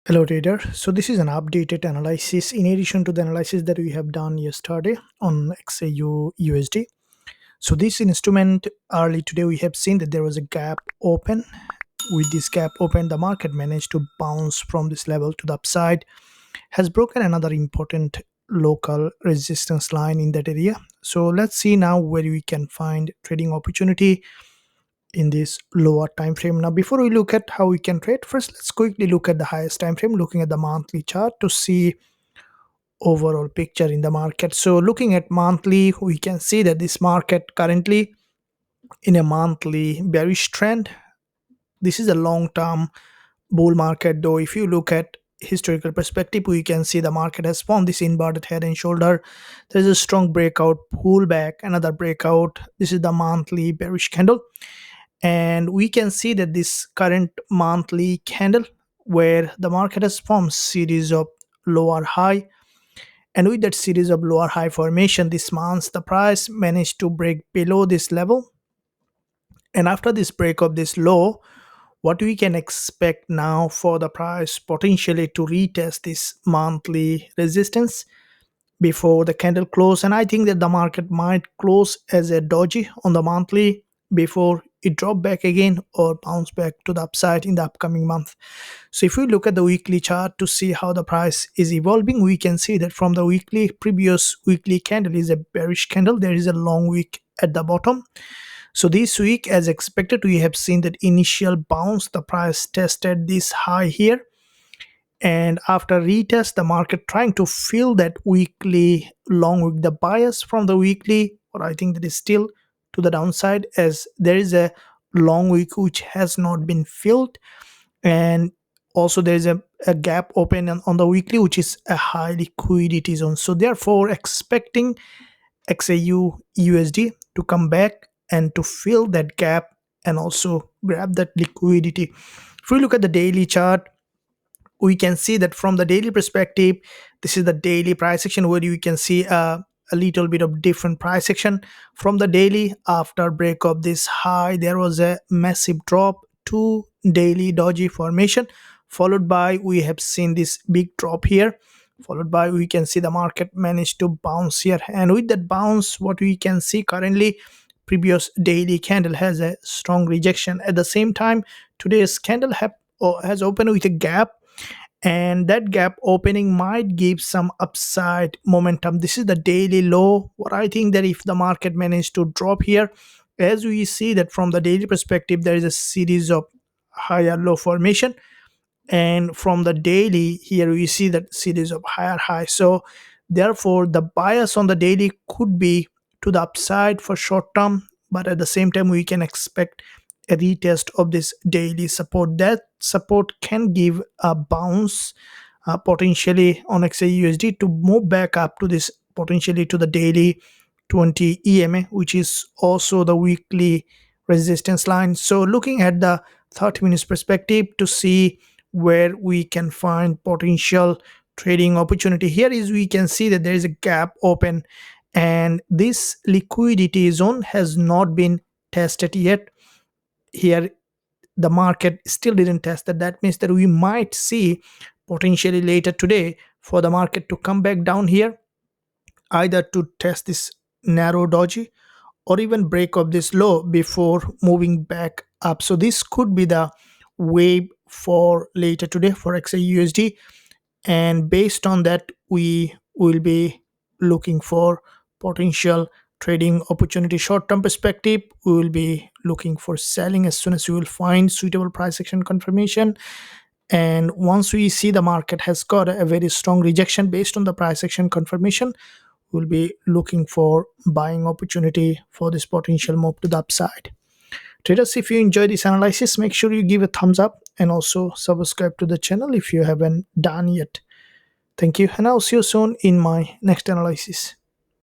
Hello trader. So this is an updated analysis in addition to the analysis that we have done yesterday on XAUUSD. So this instrument early today we have seen that there was a gap open. With this gap open, the market managed to bounce from this level to the upside, has broken another important local resistance line in that area. So let's see now where we can find trading opportunity in this lower time frame. Now before we look at how we can trade, first let's quickly look at the highest time frame, looking at the monthly chart to see overall picture in the market. So looking at monthly, we can see that this market currently in a monthly bearish trend. This is a long term bull market, though if you look at historical perspective, we can see the market has formed this inverted head and shoulder. There's a strong breakout, pullback, another breakout. This is the monthly bearish candle, and we can see that this current monthly candle where the market has formed series of lower high, and with that series of lower high formation this month the price managed to break below this level. And after this break of this low, what we can expect now for the price potentially to retest this monthly resistance before the candle close. And I think that the market might close as a doji on the monthly before it drop back again or bounce back to the upside in the upcoming month. So if we look at the weekly chart to see how the price is evolving, we can see that from the weekly, previous weekly candle is a bearish candle. There is a long wick at the bottom. So this week, as expected, we have seen that initial bounce, the price tested this high here, and after retest the market trying to fill that weekly long wick, the bias from the weekly, or I think that is still to the downside, as there is a long wick which has not been filled, and also there is a gap open on the weekly which is a high liquidity zone. So therefore expecting XAU USD to come back and to fill that gap and also grab that liquidity. If we look at the daily chart, we can see that from the daily perspective, this is the daily price action where you can see a little bit of different price action. From the daily, after break of this high, there was a massive drop to daily doji formation, followed by we have seen this big drop here, followed by we can see the market managed to bounce here. And with that bounce, what we can see currently, previous daily candle has a strong rejection. At the same time, today's candle has opened with a gap, and that gap opening might give some upside momentum. This is the daily low. What I think that if the market managed to drop here, as we see that from the daily perspective, there is a series of higher low formation, and from the daily here we see that series of higher high. So therefore the bias on the daily could be to the upside for short term, but at the same time we can expect a retest of this daily support. That support can give a bounce potentially on XAUUSD to move back up to this, potentially to the daily 20 EMA, which is also the weekly resistance line. So looking at the 30 minutes perspective to see where we can find potential trading opportunity, here is we can see that there is a gap open and this liquidity zone has not been tested yet. Here the market still didn't test that. That means that we might see potentially later today for the market to come back down here, either to test this narrow doji or even break up this low before moving back up. So this could be the wave for later today for XAUUSD, and based on that we will be looking for potential trading opportunity. Short term perspective, we will be looking for selling as soon as we will find suitable price action confirmation, and once we see the market has got a very strong rejection based on the price action confirmation, we'll be looking for buying opportunity for this potential move to the upside. Traders, if you enjoy this analysis, make sure you give a thumbs up and also subscribe to the channel if you haven't done yet. Thank you, and I'll see you soon in my next analysis.